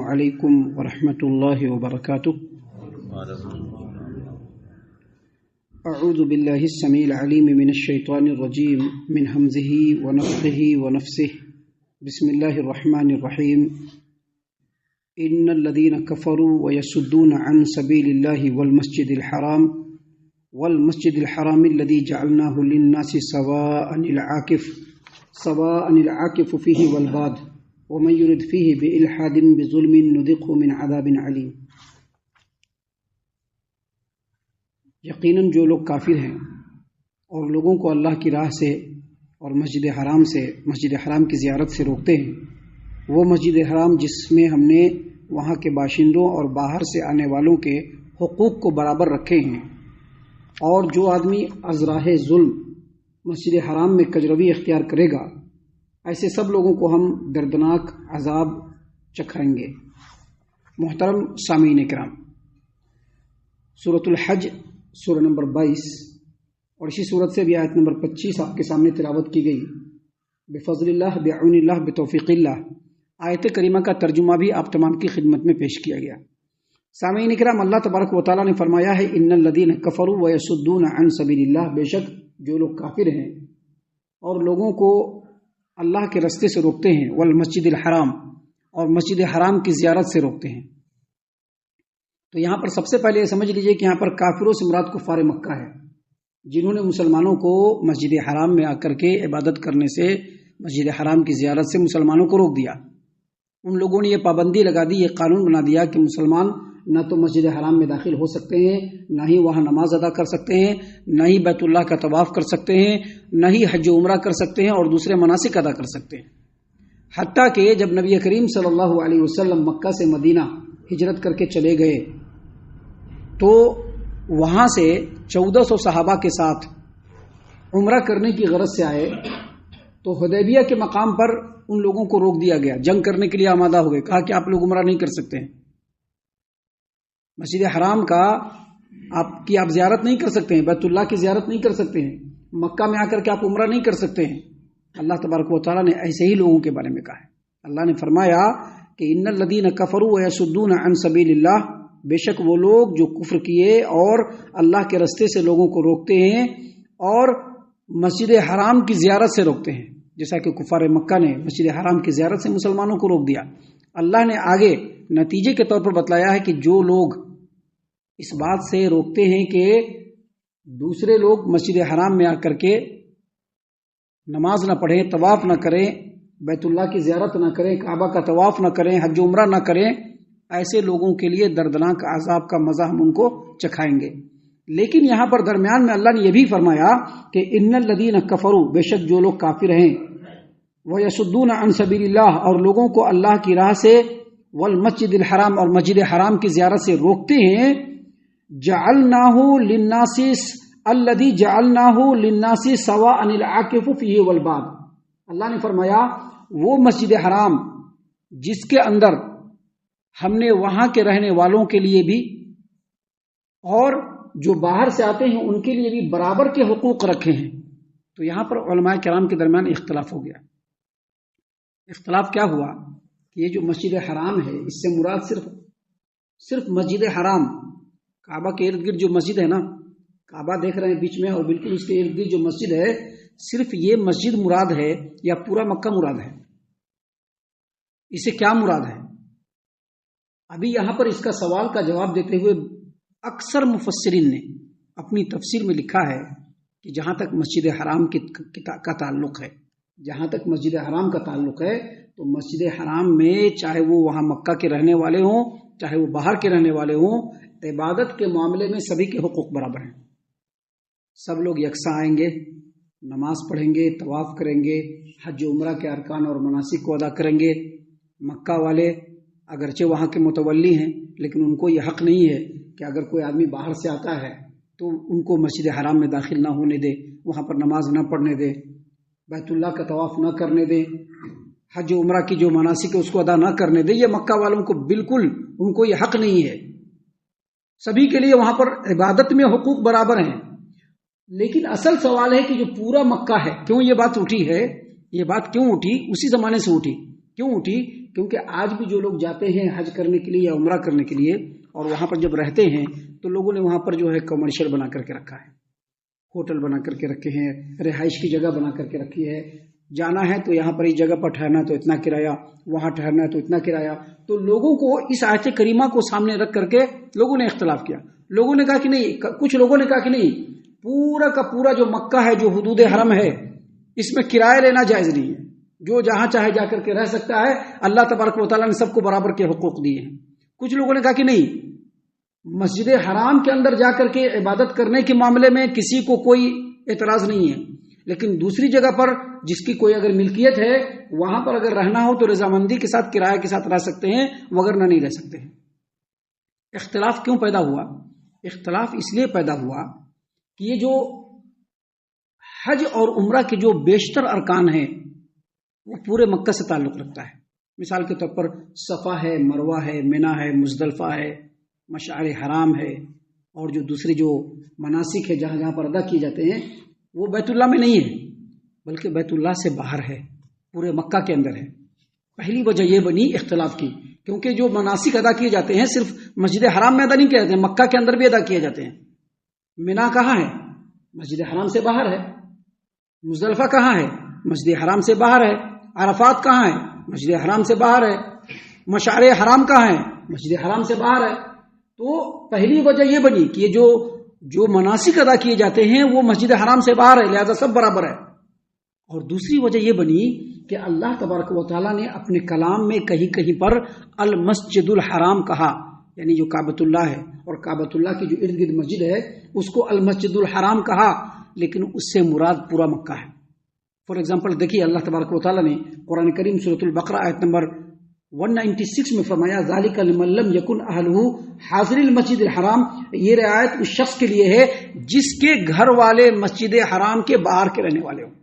علیکم ورحمۃ اللہ وبرکاتہ۔ اعوذ باللہ السمیع العلیم من الشیطان الرجیم من ہمزہ ونفخہ ونفثہ بسم اللہ الرحمن الرحیم۔ ان الذین کفروا ویصدون عن سبیل اللہ والمسجد الحرام الذی جعلناہ للناس سواء العاکف فیہ والباد ومن یرد فیہ بإلحاد بظلم نذقہ من عذاب علیم۔ یقیناً جو لوگ کافر ہیں اور لوگوں کو اللہ کی راہ سے اور مسجد حرام کی زیارت سے روکتے ہیں، وہ مسجد حرام جس میں ہم نے وہاں کے باشندوں اور باہر سے آنے والوں کے حقوق کو برابر رکھے ہیں، اور جو آدمی از راہ ظلم مسجد حرام میں کجروی اختیار کرے گا، ایسے سب لوگوں کو ہم دردناک عذاب چکھائیں گے۔ محترم سامعین کرام، سورۃ الحج سورہ نمبر 22 اور اسی سورت سے بھی آیت نمبر 25 آپ کے سامنے تلاوت کی گئی۔ بفضل اللہ، بعون اللہ، بتوفیق اللہ، آیت کریمہ کا ترجمہ بھی آپ تمام کی خدمت میں پیش کیا گیا۔ سامعین کرام، اللہ تبارک و تعالیٰ نے فرمایا ہے ان الذین کفروا ویصدون عن سبیل اللہ، بے شک جو لوگ کافر ہیں اور لوگوں کو اللہ کے رستے سے روکتے ہیں، والمسجد الحرام، اور مسجد حرام کی زیارت سے روکتے ہیں۔ تو یہاں پر سب سے پہلے یہ سمجھ لیجئے کہ یہاں پر کافروں سے مراد کفار مکہ ہے، جنہوں نے مسلمانوں کو مسجد حرام میں آ کر کے عبادت کرنے سے، مسجد حرام کی زیارت سے مسلمانوں کو روک دیا۔ ان لوگوں نے یہ پابندی لگا دی، یہ قانون بنا دیا کہ مسلمان نہ تو مسجد حرام میں داخل ہو سکتے ہیں، نہ ہی وہاں نماز ادا کر سکتے ہیں، نہ ہی بیت اللہ کا طواف کر سکتے ہیں، نہ ہی حج و عمرہ کر سکتے ہیں اور دوسرے مناسک ادا کر سکتے ہیں۔ حتیٰ کہ جب نبی کریم صلی اللہ علیہ وسلم مکہ سے مدینہ ہجرت کر کے چلے گئے تو وہاں سے 1400 صحابہ کے ساتھ عمرہ کرنے کی غرض سے آئے، تو حدیبیہ کے مقام پر ان لوگوں کو روک دیا گیا، جنگ کرنے کے لیے آمادہ ہو گئے، کہا کہ آپ لوگ عمرہ نہیں کر سکتے ہیں، مسجد حرام کا آپ زیارت نہیں کر سکتے ہیں، بیت اللہ کی زیارت نہیں کر سکتے ہیں، مکہ میں آ کر کے آپ عمرہ نہیں کر سکتے ہیں۔ اللہ تبارک و تعالیٰ نے ایسے ہی لوگوں کے بارے میں کہا ہے۔ اللہ نے فرمایا کہ ان الذین کفروا ویصدون عن سبیل اللہ، بے شک وہ لوگ جو کفر کیے اور اللہ کے رستے سے لوگوں کو روکتے ہیں اور مسجد حرام کی زیارت سے روکتے ہیں، جیسا کہ کفار مکہ نے مسجد حرام کی زیارت سے مسلمانوں کو روک دیا۔ اللہ نے آگے نتیجے کے طور پر بتلایا ہے کہ جو لوگ اس بات سے روکتے ہیں کہ دوسرے لوگ مسجد حرام میں آ کر کے نماز نہ پڑھیں، طواف نہ کریں، بیت اللہ کی زیارت نہ کریں، کعبہ کا طواف نہ کریں، حج و عمرہ نہ کریں، ایسے لوگوں کے لیے دردناک عذاب کا مزہ ہم ان کو چکھائیں گے۔ لیکن یہاں پر درمیان میں اللہ نے یہ بھی فرمایا کہ ان الذین کفروا، بے شک جو لوگ کافر ہیں، ویصدون عن سبیل اللہ، اور لوگوں کو اللہ کی راہ سے، والمسجد الحرام، اور مسجد حرام کی زیارت سے روکتے ہیں، جعلناہ للناس الذی جعلناہ للناس سواء العاکف فیہ والباد، اللہ نے فرمایا وہ مسجد حرام جس کے اندر ہم نے وہاں کے رہنے والوں کے لیے بھی اور جو باہر سے آتے ہیں ان کے لیے بھی برابر کے حقوق رکھے ہیں۔ تو یہاں پر علماء کرام کے درمیان اختلاف ہو گیا۔ اختلاف کیا ہوا کہ یہ جو مسجد حرام ہے، اس سے مراد صرف مسجد حرام، کعبہ کے ارد گرد جو مسجد ہے نا، کعبہ دیکھ رہے ہیں بیچ میں اور بالکل اس کے ارد گرد جو مسجد ہے، صرف یہ مسجد مراد ہے یا پورا مکہ مراد ہے؟ اسے کیا مراد ہے؟ ابھی یہاں پر اس کا سوال کا جواب دیتے ہوئے اکثر مفسرین نے اپنی تفسیر میں لکھا ہے کہ جہاں تک مسجد حرام کا تعلق ہے، جہاں تک مسجد حرام کا تعلق ہے، تو مسجد حرام میں چاہے وہ وہاں مکہ کے رہنے والے ہوں، چاہے وہ باہر کے رہنے والے ہوں، عبادت کے معاملے میں سبھی کے حقوق برابر ہیں۔ سب لوگ یکساں آئیں گے، نماز پڑھیں گے، طواف کریں گے، حج و عمرہ کے ارکان اور مناسک کو ادا کریں گے۔ مکہ والے اگرچہ وہاں کے متولی ہیں، لیکن ان کو یہ حق نہیں ہے کہ اگر کوئی آدمی باہر سے آتا ہے تو ان کو مسجد حرام میں داخل نہ ہونے دے، وہاں پر نماز نہ پڑھنے دے، بیت اللہ کا طواف نہ کرنے دے، حج و عمرہ کی جو مناسک ہے اس کو ادا نہ کرنے دے۔ یہ مکہ والوں کو بالکل ان کو یہ حق نہیں ہے۔ سبھی کے لیے وہاں پر عبادت میں حقوق برابر ہیں۔ لیکن اصل سوال ہے کہ جو پورا مکہ ہے، کیوں یہ بات اٹھی ہے؟ یہ بات کیوں اٹھی؟ اسی زمانے سے اٹھی۔ کیوں اٹھی کیونکہ آج بھی جو لوگ جاتے ہیں حج کرنے کے لیے یا عمرہ کرنے کے لیے اور وہاں پر جب رہتے ہیں تو لوگوں نے وہاں پر جو ہے کمرشل بنا کر کے رکھا ہے، ہوٹل بنا کر کے رکھے ہیں، رہائش کی جگہ بنا کر کے رکھی ہے، جانا ہے تو یہاں پر اس جگہ پر ٹھہرنا تو اتنا کرایہ، وہاں ٹھہرنا ہے تو اتنا کرایہ. تو لوگوں کو اس آیت کریمہ کو سامنے رکھ کر کے لوگوں نے اختلاف کیا. لوگوں نے کہا کہ نہیں، کچھ لوگوں نے کہا کہ نہیں، پورا کا پورا جو مکہ ہے، جو حدود حرم ہے، اس میں کرایہ لینا جائز نہیں ہے، جو جہاں چاہے جا کر کے رہ سکتا ہے. اللہ تبارک و تعالیٰ نے سب کو برابر کے حقوق دیے ہیں. کچھ لوگوں نے کہا کہ نہیں، مسجد حرام کے اندر جا کر کے عبادت کرنے کے معاملے میں کسی کو کوئی اعتراض نہیں ہے، لیکن دوسری جگہ پر جس کی کوئی اگر ملکیت ہے وہاں پر اگر رہنا ہو تو رضامندی کے ساتھ کرایہ کے ساتھ رہ سکتے ہیں، وگرنہ نہیں رہ سکتے ہیں. اختلاف کیوں پیدا ہوا؟ اختلاف اس لیے پیدا ہوا کہ یہ جو حج اور عمرہ کے جو بیشتر ارکان ہیں وہ پورے مکہ سے تعلق رکھتا ہے. مثال کے طور پر صفا ہے، مروہ ہے، منی ہے، مزدلفہ ہے، مشعر حرام ہے، اور جو دوسرے جو مناسک ہے جہاں جہاں پر ادا کیے جاتے ہیں وہ بیت اللہ میں نہیں ہے بلکہ بیت اللہ سے باہر ہے، پورے مکہ کے اندر ہے. پہلی وجہ یہ بنی اختلاف کی کیونکہ جو مناسک ادا کیے جاتے ہیں صرف مسجد حرام میں ادا نہیں کیے جاتے ہیں، مکہ کے اندر بھی ادا کیے جاتے ہیں. منی کہاں ہے؟ مسجد حرام سے باہر ہے. مزدلفہ کہاں ہے؟ مسجد حرام سے باہر ہے. عرفات کہاں ہے؟ مسجد حرام سے باہر ہے. مشعر حرام کہاں ہے؟ مسجد حرام سے باہر ہے. تو پہلی وجہ یہ بنی کہ یہ جو مناسک ادا کیے جاتے ہیں وہ مسجد حرام سے باہر ہے، لہذا سب برابر ہے. اور دوسری وجہ یہ بنی کہ اللہ تبارک و تعالیٰ نے اپنے کلام میں کہیں کہیں پر المسجد الحرام کہا، یعنی جو کعبۃ اللہ ہے اور کعبۃ اللہ کی جو ارد گرد مسجد ہے اس کو المسجد الحرام کہا، لیکن اس سے مراد پورا مکہ ہے. فار ایگزامپل دیکھیے اللہ تبارک و تعالیٰ نے قرآن کریم سورۃ البقرہ آیت نمبر 196 میں فرمایا ذالک لمن لم یکن اہلہ حاضر المسجد الحرام. یہ رعایت اس شخص کے لیے ہے جس کے گھر والے مسجد حرام کے باہر کے رہنے والے ہوں.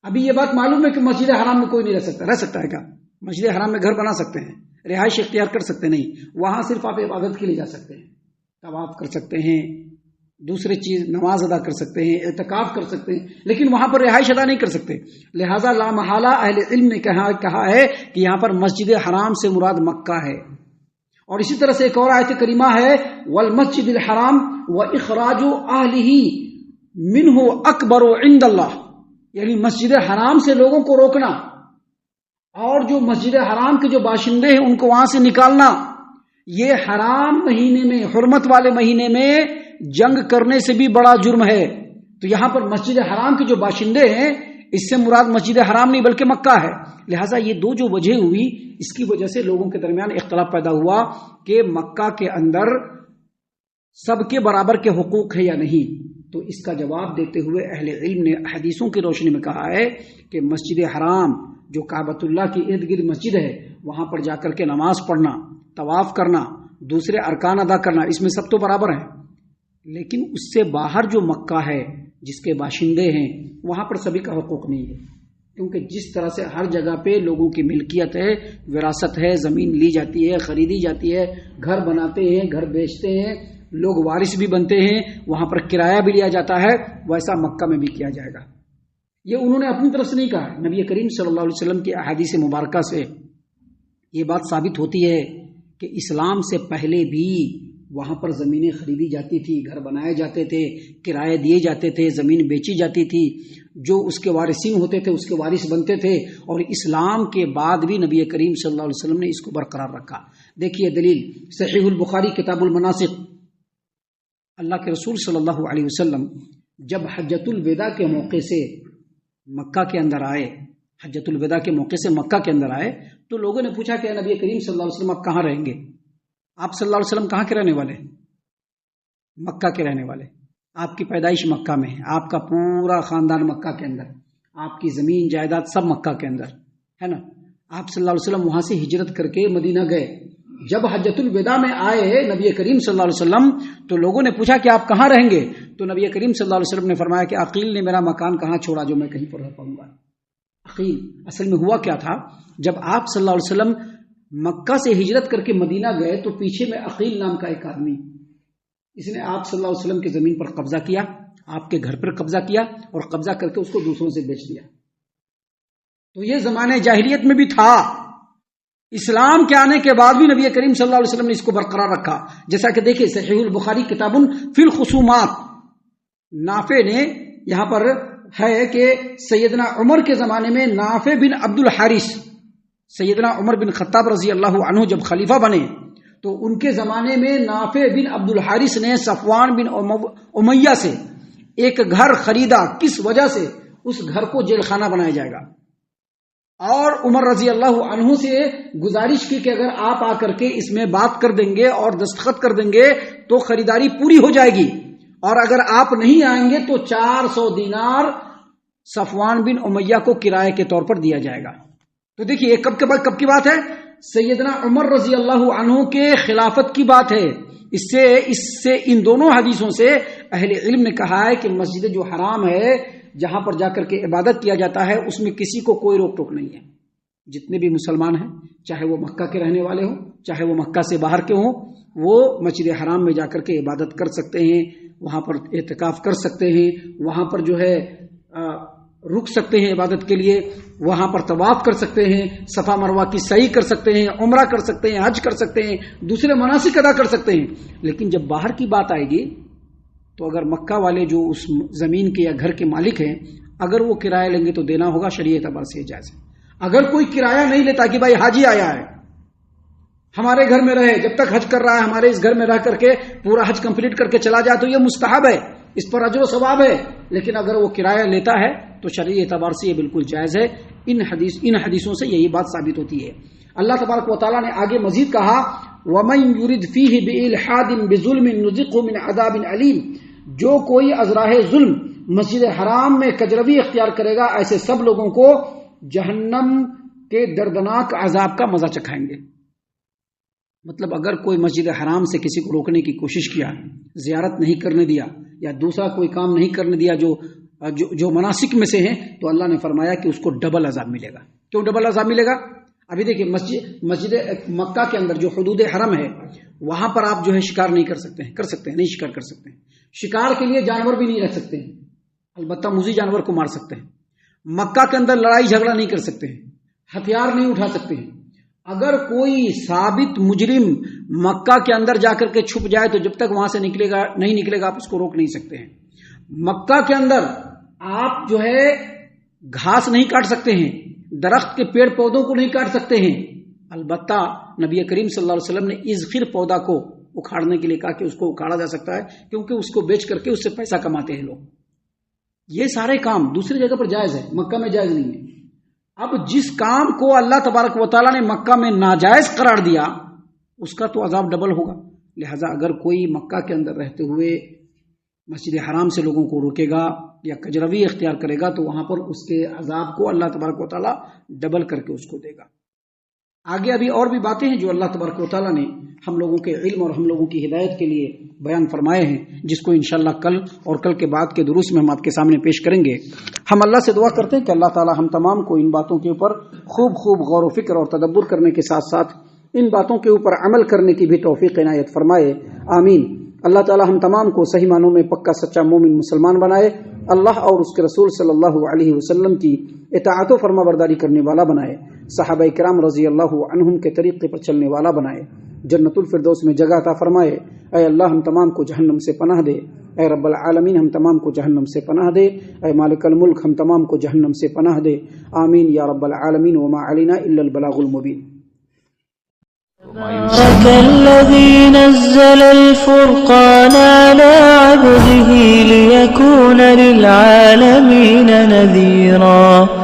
ابھی یہ بات معلوم ہے کہ مسجد حرام میں کوئی نہیں رہ سکتا ہے کیا؟ مسجد حرام میں گھر بنا سکتے ہیں، رہائش اختیار کر سکتے نہیں، وہاں صرف آپ عبادت کے لیے جا سکتے ہیں، طواف کر سکتے ہیں، دوسری چیز نماز ادا کر سکتے ہیں، اعتکاف کر سکتے ہیں، لیکن وہاں پر رہائش ادا نہیں کر سکتے. لہذا لا محالہ اہل علم نے کہا ہے کہ یہاں پر مسجد حرام سے مراد مکہ ہے. اور اسی طرح سے ایک اور آیت کریمہ ہے والمسجد الحرام واخراج اہلہ منہ اکبر عند اللہ، یعنی مسجد حرام سے لوگوں کو روکنا اور جو مسجد حرام کے جو باشندے ہیں ان کو وہاں سے نکالنا، یہ حرام مہینے میں، حرمت والے مہینے میں جنگ کرنے سے بھی بڑا جرم ہے. تو یہاں پر مسجد حرام کے جو باشندے ہیں اس سے مراد مسجد حرام نہیں بلکہ مکہ ہے. لہٰذا یہ دو جو وجہ ہوئی اس کی وجہ سے لوگوں کے درمیان اختلاف پیدا ہوا کہ مکہ کے اندر سب کے برابر کے حقوق ہے یا نہیں. تو اس کا جواب دیتے ہوئے اہل علم نے حدیثوں کی روشنی میں کہا ہے کہ مسجد حرام جو کعبۃ اللہ کی ارد گرد مسجد ہے وہاں پر جا کر کے نماز پڑھنا، طواف کرنا، دوسرے ارکان ادا کرنا، اس میں سب تو برابر ہیں. لیکن اس سے باہر جو مکہ ہے جس کے باشندے ہیں وہاں پر سبھی کا حقوق نہیں ہے، کیونکہ جس طرح سے ہر جگہ پہ لوگوں کی ملکیت ہے، وراثت ہے، زمین لی جاتی ہے، خریدی جاتی ہے، گھر بناتے ہیں، گھر بیچتے ہیں، لوگ وارث بھی بنتے ہیں، وہاں پر کرایہ بھی لیا جاتا ہے، ویسا مکہ میں بھی کیا جائے گا. یہ انہوں نے اپنی طرف سے نہیں کہا، نبی کریم صلی اللہ علیہ وسلم کی احادیث مبارکہ سے یہ بات ثابت ہوتی ہے کہ اسلام سے پہلے بھی وہاں پر زمینیں خریدی جاتی تھی، گھر بنائے جاتے تھے، کرائے دیے جاتے تھے، زمین بیچی جاتی تھی، جو اس کے وارثین ہوتے تھے اس کے وارث بنتے تھے. اور اسلام کے بعد بھی نبی کریم صلی اللہ علیہ وسلم نے اس کو برقرار رکھا. دیکھیے دلیل صحیح البخاری کتاب المناسک، اللہ کے رسول صلی اللہ علیہ وسلم جب حجۃ الوداع کے موقع سے مکہ کے اندر آئے، حجۃ الوداع کے موقع سے مکہ کے اندر آئے تو لوگوں نے پوچھا کہ نبی کریم صلی اللہ علیہ وسلم آپ کہاں رہیں گے؟ آپ صلی اللہ علیہ وسلم کہاں کے رہنے والے؟ مکہ کے رہنے والے. آپ کی پیدائش مکہ میں ہے، آپ کا پورا خاندان مکہ کے اندر، آپ کی زمین جائیداد سب مکہ کے اندر ہے نا. آپ صلی اللہ علیہ وسلم وہاں سے ہجرت کر کے مدینہ گئے. جب حجۃ الوداع میں آئے نبی کریم صلی اللہ علیہ وسلم تو لوگوں نے پوچھا کہ آپ کہاں رہیں گے؟ تو نبی کریم صلی اللہ علیہ وسلم نے فرمایا کہ عقیل نے میرا مکان کہاں چھوڑا جو میں کہیں پر رہ پاؤں گا. عقیل اصل میں ہوا کیا تھا، جب آپ صلی اللہ علیہ وسلم مکہ سے ہجرت کر کے مدینہ گئے تو پیچھے میں عقیل نام کا ایک آدمی، اس نے آپ صلی اللہ علیہ وسلم کی زمین پر قبضہ کیا، آپ کے گھر پر قبضہ کیا اور قبضہ کر کے اس کو دوسروں سے بیچ دیا. تو یہ زمانے جاہلیت میں بھی تھا اسلام کے آنے کے بعد بھی نبی کریم صلی اللہ علیہ وسلم نے اس کو برقرار رکھا. جیسا کہ دیکھیں صحیح البخاری کتاب فی الخصومات، نافع نے یہاں پر ہے کہ سیدنا عمر کے زمانے میں نافع بن عبد الحارث، سیدنا عمر بن خطاب رضی اللہ عنہ جب خلیفہ بنے تو ان کے زمانے میں نافع بن عبد الحارث نے صفوان بن امیہ سے ایک گھر خریدا. کس وجہ سے؟ اس گھر کو جیل خانہ بنایا جائے گا، اور عمر رضی اللہ عنہ سے گزارش کی کہ اگر آپ آ کر کے اس میں بات کر دیں گے اور دستخط کر دیں گے تو خریداری پوری ہو جائے گی، اور اگر آپ نہیں آئیں گے تو 400 دینار صفوان بن امیہ کو کرائے کے طور پر دیا جائے گا. تو دیکھیے یہ کب کی بات ہے؟ سیدنا عمر رضی اللہ عنہ کے خلافت کی بات ہے. اس سے ان دونوں حدیثوں سے اہل علم نے کہا ہے کہ مسجد جو حرام ہے جہاں پر جا کر کے عبادت کیا جاتا ہے اس میں کسی کو کوئی روک ٹوک نہیں ہے. جتنے بھی مسلمان ہیں چاہے وہ مکہ کے رہنے والے ہوں چاہے وہ مکہ سے باہر کے ہوں، وہ مسجد حرام میں جا کر کے عبادت کر سکتے ہیں، وہاں پر اعتکاف کر سکتے ہیں، وہاں پر جو ہے رک سکتے ہیں عبادت کے لیے، وہاں پر طواف کر سکتے ہیں، صفا مروہ کی سعی کر سکتے ہیں، عمرہ کر سکتے ہیں، حج کر سکتے ہیں، دوسرے مناسک ادا کر سکتے ہیں. لیکن جب باہر کی بات آئے گی تو اگر مکہ والے جو اس زمین کے یا گھر کے مالک ہیں اگر وہ کرایہ لیں گے تو دینا ہوگا، شریعت اعتبار سے جائز ہے. اگر کوئی کرایہ نہیں لیتا کہ بھائی حاجی آیا ہے ہمارے گھر میں رہے، جب تک حج کر رہا ہے ہمارے اس گھر میں رہ کر کے پورا حج کمپلیٹ کر کے چلا جائے تو یہ مستحب ہے، اس پر اجر و ثواب ہے. لیکن اگر وہ کرایہ لیتا ہے تو شرعی اعتبار سے یہ بالکل جائز ہے. ان حدیثوں سے یہی بات ثابت ہوتی ہے. اللہ تبارک و تعالیٰ نے آگے مزید کہا وَمَن يُرِدْ فِيهِ بِإِلْحَادٍ بِظُلْمٍ نُذِقْهُ مِنْ عَذَابٍ عَلِيمٍ، جو کوئی ازراہ ظلم مسجد حرام میں کجروی اختیار کرے گا ایسے سب لوگوں کو جہنم کے دردناک عذاب کا مزہ چکھائیں گے. مطلب اگر کوئی مسجد حرام سے کسی کو روکنے کی کوشش کیا، زیارت نہیں کرنے دیا یا دوسرا کوئی کام نہیں کرنے دیا جو مناسک میں سے ہیں، تو اللہ نے فرمایا کہ اس کو ڈبل عذاب ملے گا. کیوں ڈبل عذاب ملے گا؟ ابھی دیکھیں مسجد مکہ کے اندر جو حدود حرم ہے وہاں پر آپ جو ہے شکار نہیں کر سکتے ہیں، نہیں شکار کر سکتے ہیں. شکار کے لیے جانور بھی نہیں رکھ سکتے ہیں، البتہ موذی جانور کو مار سکتے ہیں. مکہ کے اندر لڑائی جھگڑا نہیں کر سکتے ہیں، ہتھیار نہیں اٹھا سکتے ہیں. اگر کوئی ثابت مجرم مکہ کے اندر جا کر کے چھپ جائے تو جب تک وہاں سے نہیں نکلے گا آپ اس کو روک نہیں سکتے ہیں. مکہ کے اندر آپ جو ہے گھاس نہیں کاٹ سکتے ہیں، درخت کے پیڑ پودوں کو نہیں کاٹ سکتے ہیں. البتہ نبی کریم صلی اللہ علیہ وسلم نے ازخر پودا کو اکھاڑنے کے لیے کہا کہ اس کو اکھاڑا جا سکتا ہے کیونکہ اس کو بیچ کر کے اس سے پیسہ کماتے ہیں لوگ. یہ سارے کام دوسری جگہ پر جائز ہے، مکہ میں جائز نہیں ہے. اب جس کام کو اللہ تبارک و تعالیٰ نے مکہ میں ناجائز قرار دیا اس کا تو عذاب ڈبل ہوگا. لہذا اگر کوئی مکہ کے اندر رہتے ہوئے مسجد حرام سے لوگوں کو روکے گا یا کجروی اختیار کرے گا تو وہاں پر اس کے عذاب کو اللہ تبارک و تعالیٰ ڈبل کر کے اس کو دے گا. آگے ابھی اور بھی باتیں ہیں جو اللہ تبارک و تعالیٰ نے ہم لوگوں کے علم اور ہم لوگوں کی ہدایت کے لیے بیان فرمائے ہیں، جس کو انشاءاللہ کل اور کل کے بعد کے دروس میں ہم آپ کے سامنے پیش کریں گے. ہم اللہ سے دعا کرتے ہیں کہ اللہ تعالیٰ ہم تمام کو ان باتوں کے اوپر خوب غور و فکر اور تدبر کرنے کے ساتھ ساتھ ان باتوں کے اوپر عمل کرنے کی بھی توفیق عنایت فرمائے. آمین. اللہ تعالیٰ ہم تمام کو صحیح معنوں میں پکا سچا مومن مسلمان بنائے، اللہ اور اس کے رسول صلی اللہ علیہ وسلم کی اطاعت و فرما برداری کرنے والا بنائے، صحابہ کرام رضی اللہ عنہم کے طریقے پر چلنے والا بنائے، جنت الفردوس میں جگہ عطا فرمائے. اے اللہ ہم تمام کو جہنم سے پناہ دے، اے رب العالمین ہم تمام کو جہنم سے پناہ دے، اے مالک الملک ہم تمام کو جہنم سے پناہ دے. آمین یا رب العالمین. وما علینا الا البلاغ المبین. تبارك الذي نزل الفرقان على عبده ليكون للعالمين نذيرا.